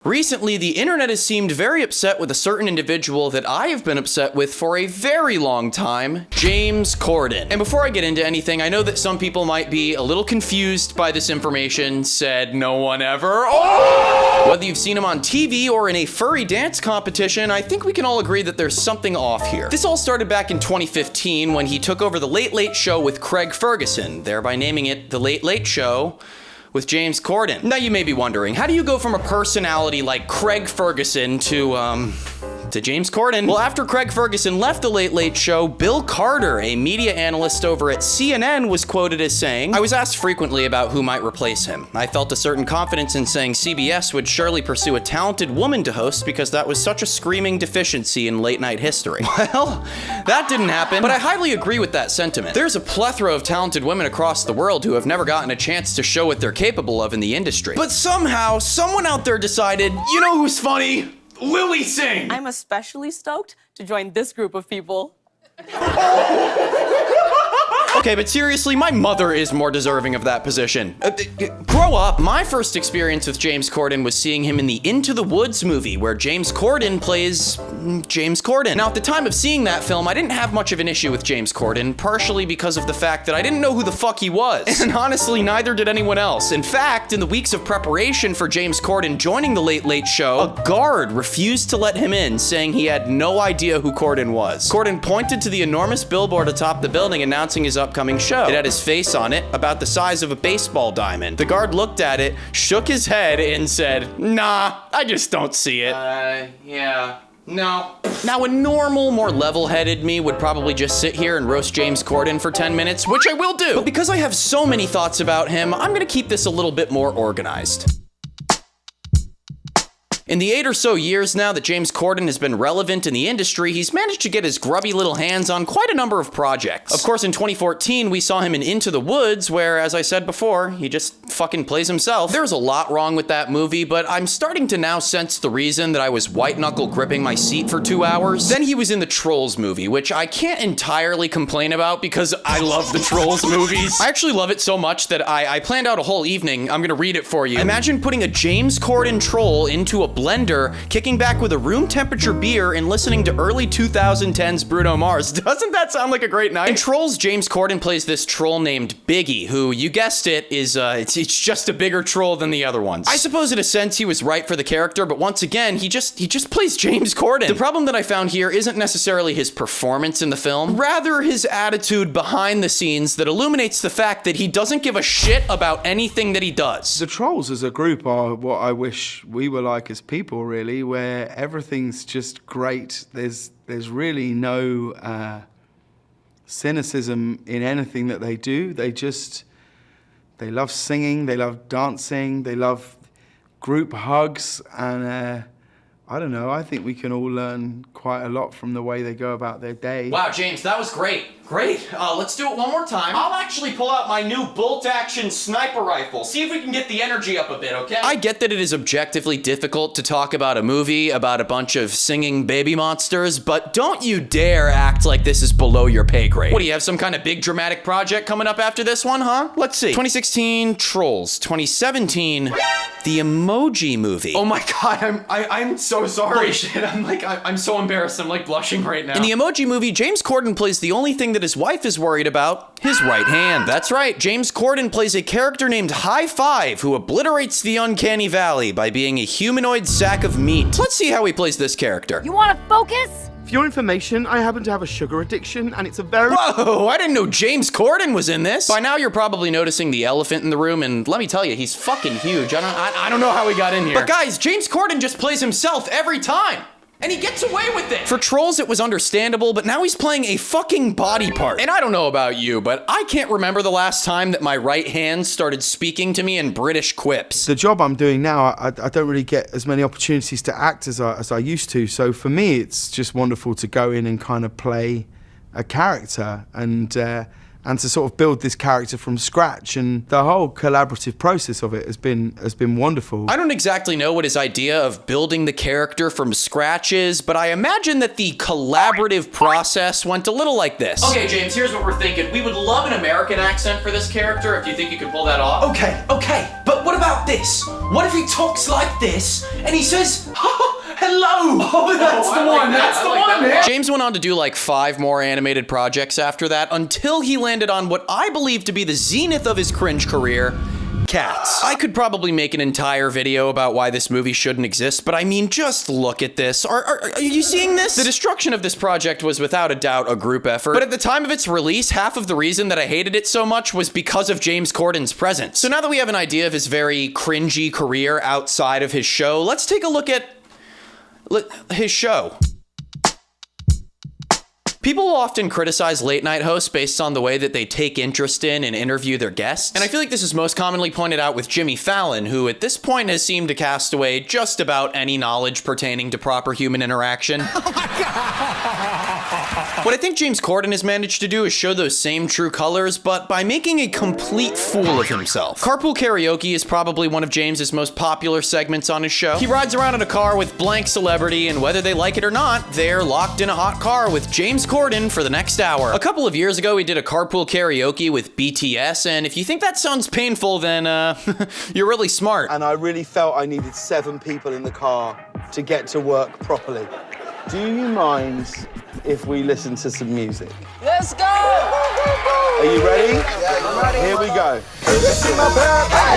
Recently, the internet has seemed very upset with a certain individual that I have been upset with for a very long time, James Corden. And before I get into anything, I know that some people might be a little confused by this information, said no one ever. Oh! Whether you've seen him on TV or in a furry dance competition, I think we can all agree that there's something off here. This all started back in 2015 when he took over The Late Late Show with Craig Ferguson, thereby naming it The Late Late Show with James Corden. Now you may be wondering, how do you go from a personality like Craig Ferguson to James Corden? Well, after Craig Ferguson left The Late Late Show, Bill Carter, a media analyst over at CNN, was quoted as saying, "I was asked frequently about who might replace him. I felt a certain confidence in saying CBS would surely pursue a talented woman to host because that was such a screaming deficiency in late night history." Well, that didn't happen, but I highly agree with that sentiment. There's a plethora of talented women across the world who have never gotten a chance to show what they're capable of in the industry. But somehow, someone out there decided, you know who's funny? Lily Singh! I'm especially stoked to join this group of people. Okay, but seriously, my mother is more deserving of that position. Grow up. My first experience with James Corden was seeing him in the Into the Woods movie, where James Corden plays James Corden. Now, at the time of seeing that film, I didn't have much of an issue with James Corden, partially because of the fact that I didn't know who the fuck he was. And honestly, neither did anyone else. In fact, in the weeks of preparation for James Corden joining The Late Late Show, a guard refused to let him in, saying he had no idea who Corden was. Corden pointed to the enormous billboard atop the building announcing his upcoming show. It had his face on it, about the size of a baseball diamond. The guard looked at it, shook his head, and said, "Nah, I just don't see it." Yeah. No. Now, a normal, more level-headed me would probably just sit here and roast James Corden for 10 minutes, which I will do. But because I have so many thoughts about him, I'm gonna keep this a little bit more organized. In the 8 or so years now that James Corden has been relevant in the industry, he's managed to get his grubby little hands on quite a number of projects. Of course, in 2014, we saw him in Into the Woods, where, as I said before, he just fucking plays himself. There's a lot wrong with that movie, but I'm starting to now sense the reason that I was white-knuckle gripping my seat for 2 hours. Then he was in the Trolls movie, which I can't entirely complain about because I love the Trolls movies. I actually love it so much that I planned out a whole evening. I'm gonna read it for you. Imagine putting a James Corden troll into a blender, kicking back with a room temperature beer, and listening to early 2010s Bruno Mars. Doesn't that sound like a great night? In Trolls, James Corden plays this troll named Biggie, who, you guessed it, is it's just a bigger troll than the other ones. I suppose in a sense he was right for the character, but once again, he just plays James Corden. The problem that I found here isn't necessarily his performance in the film, rather his attitude behind the scenes that illuminates the fact that he doesn't give a shit about anything that he does. The Trolls as a group are what I wish we were like as people, really, where everything's just great. There's really no cynicism in anything that they do. They love singing, they love dancing, they love group hugs, and I don't know, I think we can all learn quite a lot from the way they go about their day. Wow, James, that was great. Great. Let's do it one more time. I'll actually pull out my new bolt-action sniper rifle. See if we can get the energy up a bit, okay? I get that it is objectively difficult to talk about a movie about a bunch of singing baby monsters, but don't you dare act like this is below your pay grade. What, do you have some kind of big dramatic project coming up after this one, huh? Let's see. 2016, Trolls. 2017, The Emoji Movie. Oh my god, I'm so sorry. Holy shit, I'm so embarrassed. I'm like blushing right now. In The Emoji Movie, James Corden plays the only thing that his wife is worried about, his right hand. That's right, James Corden plays a character named High Five who obliterates the uncanny valley by being a humanoid sack of meat. Let's see how he plays this character. You wanna focus? For your information, I happen to have a sugar addiction, and it's a very... Whoa, I didn't know James Corden was in this. By now, you're probably noticing the elephant in the room, and let me tell you, he's fucking huge. I don't know how he got in here. But guys, James Corden just plays himself every time. And he gets away with it! For Trolls, it was understandable, but now he's playing a fucking body part. And I don't know about you, but I can't remember the last time that my right hand started speaking to me in British quips. The job I'm doing now, I don't really get as many opportunities to act as I used to, so for me, it's just wonderful to go in and kind of play a character and to sort of build this character from scratch, and the whole collaborative process of it has been wonderful. I don't exactly know what his idea of building the character from scratch is, but I imagine that the collaborative process went a little like this. Okay, James, here's what we're thinking. We would love an American accent for this character if you think you could pull that off. Okay, but what about this? What if he talks like this and he says, hello? Oh, that's the one. That's the one, man. James went on to do like 5 more animated projects after that until he landed on what I believe to be the zenith of his cringe career. Cats. I could probably make an entire video about why this movie shouldn't exist, but I mean, just look at this. Are you seeing this? The destruction of this project was without a doubt a group effort, but at the time of its release, half of the reason that I hated it so much was because of James Corden's presence. So now that we have an idea of his very cringy career outside of his show, let's take a look at his show. People will often criticize late night hosts based on the way that they take interest in and interview their guests. And I feel like this is most commonly pointed out with Jimmy Fallon, who at this point has seemed to cast away just about any knowledge pertaining to proper human interaction. Oh my God! What I think James Corden has managed to do is show those same true colors, but by making a complete fool of himself. Carpool Karaoke is probably one of James's most popular segments on his show. He rides around in a car with blank celebrity, and whether they like it or not, they're locked in a hot car with James Corden for the next hour. A couple of years ago, he did a Carpool Karaoke with BTS, and if you think that sounds painful, then you're really smart. And I really felt I needed 7 people in the car to get to work properly. Do you mind if we listen to some music? Let's go! Are you ready? Yeah, I'm ready. Here we go.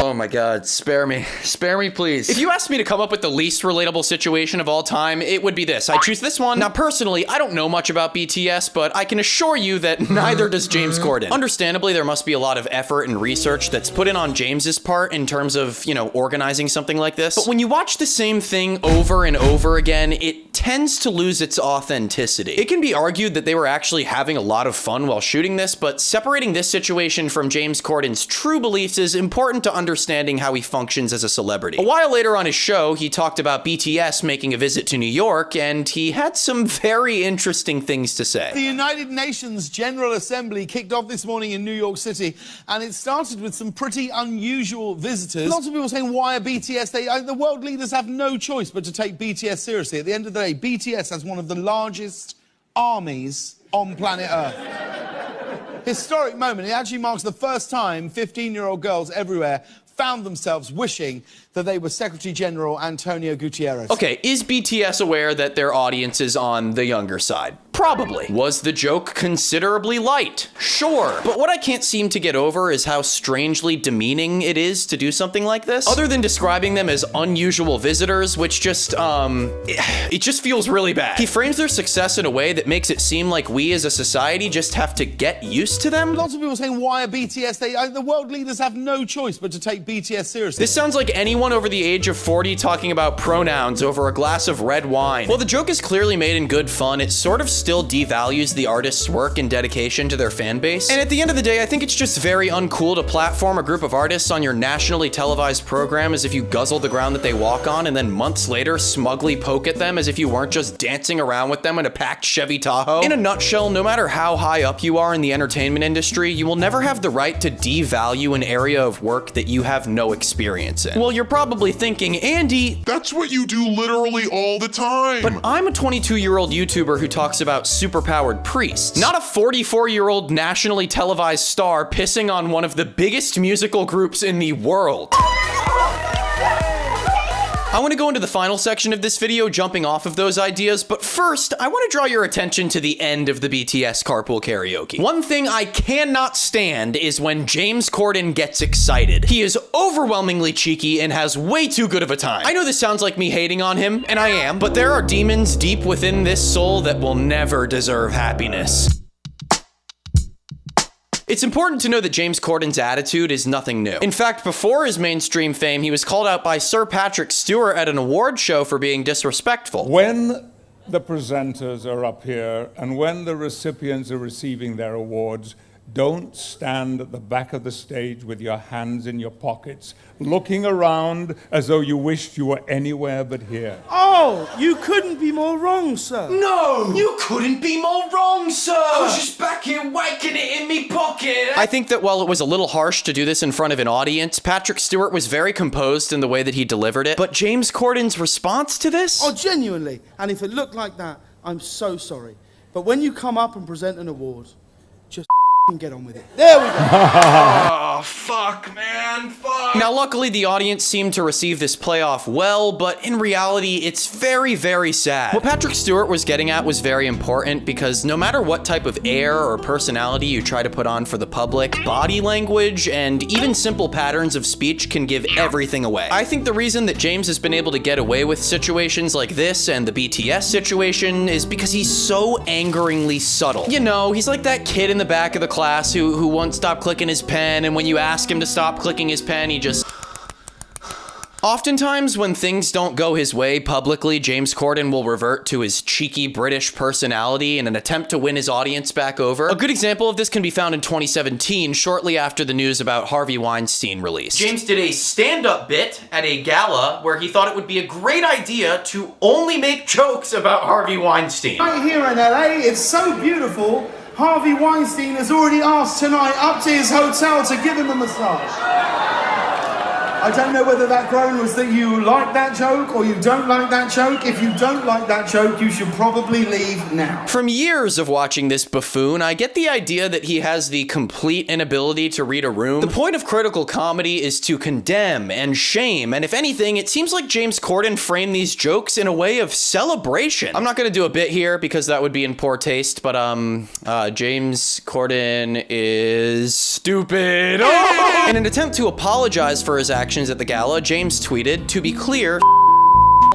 Oh my God, spare me. Spare me, please. If you asked me to come up with the least relatable situation of all time, it would be this. I choose this one. Now, personally, I don't know much about BTS, but I can assure you that neither does James Corden. Understandably, there must be a lot of effort and research that's put in on James's part in terms of, you know, organizing something like this. But when you watch the same thing over and over again, it tends to lose its authenticity. It can be argued that they were actually having a lot of fun while shooting this, but separating this situation from James Corden's true beliefs is important to understanding how he functions as a celebrity. A while later on his show, he talked about BTS making a visit to New York, and he had some very interesting things to say. The United Nations General Assembly kicked off this morning in New York City, and it started with some pretty unusual visitors. Lots of people saying, why are BTS? The world leaders have no choice but to take BTS seriously. At the end of the day, BTS has one of the largest armies on planet Earth. Historic moment. It actually marks the first time 15-year-old girls everywhere found themselves wishing that they were Secretary General Antonio Guterres. Okay, is BTS aware that their audience is on the younger side? Probably. Was the joke considerably light? Sure. But what I can't seem to get over is how strangely demeaning it is to do something like this. Other than describing them as unusual visitors, which just, it just feels really bad. He frames their success in a way that makes it seem like we as a society just have to get used to them. Lots of people saying, why are BTS? The world leaders have no choice but to take BTS seriously. This sounds like anyone over the age of 40 talking about pronouns over a glass of red wine. While the joke is clearly made in good fun, it sort of still devalues the artist's work and dedication to their fan base. And at the end of the day, I think it's just very uncool to platform a group of artists on your nationally televised program as if you guzzle the ground that they walk on, and then months later smugly poke at them as if you weren't just dancing around with them in a packed Chevy Tahoe. In a nutshell, no matter how high up you are in the entertainment industry, you will never have the right to devalue an area of work that you have no experience in. Well, you're probably thinking, Andy, that's what you do literally all the time. But I'm a 22-year-old YouTuber who talks about superpowered priests, not a 44-year-old nationally televised star pissing on one of the biggest musical groups in the world. I want to go into the final section of this video, jumping off of those ideas, but first, I want to draw your attention to the end of the BTS Carpool Karaoke. One thing I cannot stand is when James Corden gets excited. He is overwhelmingly cheeky and has way too good of a time. I know this sounds like me hating on him, and I am, but there are demons deep within this soul that will never deserve happiness. It's important to know that James Corden's attitude is nothing new. In fact, before his mainstream fame, he was called out by Sir Patrick Stewart at an award show for being disrespectful. When the presenters are up here and when the recipients are receiving their awards, don't stand at the back of the stage with your hands in your pockets, looking around as though you wished you were anywhere but here. Oh, you couldn't be more wrong, sir. No, you couldn't be more wrong, sir. I was just back here whacking it in me pocket. I think that while it was a little harsh to do this in front of an audience, Patrick Stewart was very composed in the way that he delivered it. But James Corden's response to this? Oh, genuinely. And if it looked like that, I'm so sorry. But when you come up and present an award, just get on with it. There we go. Oh, fuck, man, fuck. Now, luckily, the audience seemed to receive this playoff well, but in reality, it's very, very sad. What Patrick Stewart was getting at was very important because no matter what type of air or personality you try to put on for the public, body language and even simple patterns of speech can give everything away. I think the reason that James has been able to get away with situations like this and the BTS situation is because he's so angeringly subtle. You know, he's like that kid in the back of the class who won't stop clicking his pen, and when you ask him to stop clicking his pen, he just... Oftentimes, when things don't go his way publicly, James Corden will revert to his cheeky British personality in an attempt to win his audience back over. A good example of this can be found in 2017, shortly after the news about Harvey Weinstein released. James did a stand-up bit at a gala where he thought it would be a great idea to only make jokes about Harvey Weinstein. Right here in LA, it's so beautiful. Harvey Weinstein has already asked tonight up to his hotel to give him a massage. I don't know whether that groan was that you like that joke or you don't like that joke. If you don't like that joke, you should probably leave now. From years of watching this buffoon, I get the idea that he has the complete inability to read a room. The point of critical comedy is to condemn and shame, and if anything, it seems like James Corden framed these jokes in a way of celebration. I'm not gonna do a bit here because that would be in poor taste, but James Corden is stupid. Oh! In an attempt to apologize for his actions at the gala, James tweeted, "To be clear,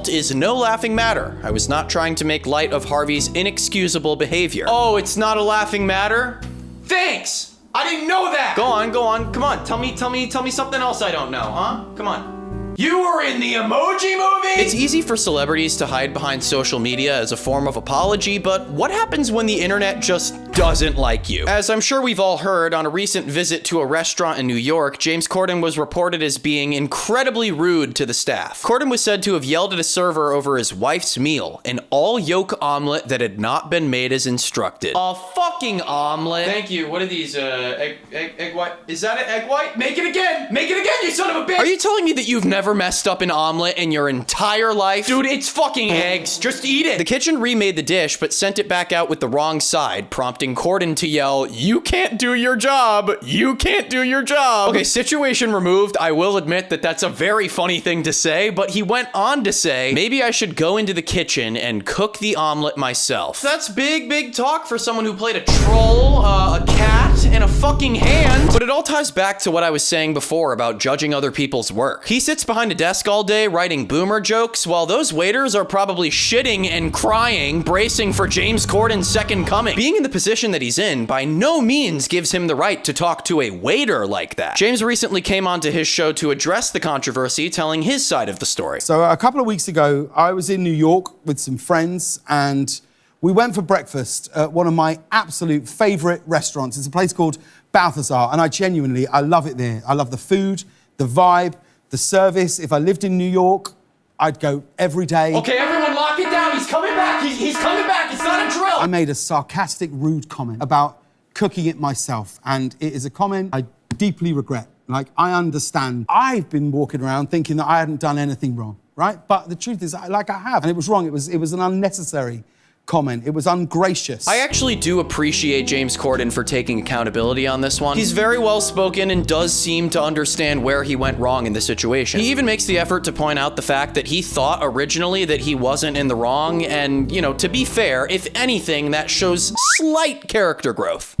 is no laughing matter. I was not trying to make light of Harvey's inexcusable behavior." Oh, it's not a laughing matter? Thanks! I didn't know that! Go on, come on, tell me something else I don't know, huh? Come on. You were in the Emoji Movie? It's easy for celebrities to hide behind social media as a form of apology, but what happens when the internet just doesn't like you? As I'm sure we've all heard, on a recent visit to a restaurant in New York, James Corden was reported as being incredibly rude to the staff. Corden was said to have yelled at a server over his wife's meal, an all-yolk omelet that had not been made as instructed. A fucking omelet? Thank you. What are these, egg white? Is that an egg white? Make it again! Make it again, you son of a bitch! Are you telling me that you've never messed up an omelet in your entire life? Dude, it's fucking eggs. Just eat it. The kitchen remade the dish, but sent it back out with the wrong side, prompting Corden to yell, "You can't do your job. You can't do your job." Okay, situation removed. I will admit that that's a very funny thing to say, but he went on to say, "Maybe I should go into the kitchen and cook the omelet myself." That's big talk for someone who played a troll, a cat, and a fucking hand. But it all ties back to what I was saying before about judging other people's work. He sits behind a desk all day writing boomer jokes while those waiters are probably shitting and crying, bracing for James Corden's second coming. Being in the position that he's in by no means gives him the right to talk to a waiter like that. James recently came onto his show to address the controversy, telling his side of the story. So a couple of weeks ago, I was in New York with some friends and we went for breakfast at one of my absolute favorite restaurants. It's a place called Balthazar, and I love it there. I love the food, the vibe, the service. If I lived in New York, I'd go every day. Okay, everyone lock it down. He's coming back. He's coming back. It's not a drill. I made a sarcastic, rude comment about cooking it myself, and it is a comment I deeply regret. Like, I understand. I've been walking around thinking that I hadn't done anything wrong, right? But the truth is, I have, and it was wrong. It was an unnecessary comment. It was ungracious. I actually do appreciate James Corden for taking accountability on this one. He's very well spoken and does seem to understand where he went wrong in the situation. He even makes the effort to point out the fact that he thought originally that he wasn't in the wrong, and, you know, to be fair, if anything, that shows slight character growth.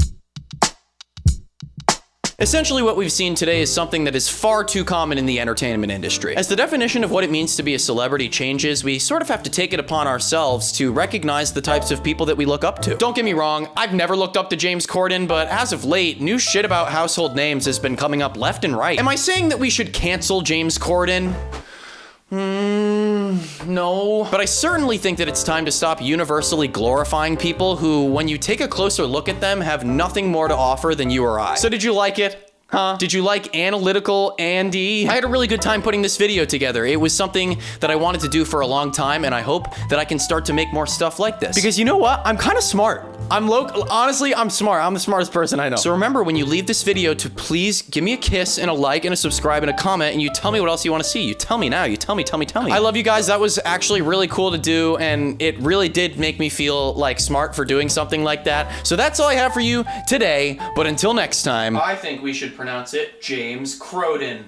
Essentially, what we've seen today is something that is far too common in the entertainment industry. As the definition of what it means to be a celebrity changes, we sort of have to take it upon ourselves to recognize the types of people that we look up to. Don't get me wrong, I've never looked up to James Corden, but as of late, new shit about household names has been coming up left and right. Am I saying that we should cancel James Corden? No. But I certainly think that it's time to stop universally glorifying people who, when you take a closer look at them, have nothing more to offer than you or I. So did you like it? Huh? Did you like Analytical Andy? I had a really good time putting this video together. It was something that I wanted to do for a long time, and I hope that I can start to make more stuff like this. Because you know what? I'm kind of smart. Honestly, I'm smart. I'm the smartest person I know. So remember, when you leave this video, to please give me a kiss and a like and a subscribe and a comment, and you tell me what else you want to see. You tell me now. You tell me. I love you guys. That was actually really cool to do, and it really did make me feel like smart for doing something like that. So that's all I have for you today, but until next time, I think we should pronounce it James Corden.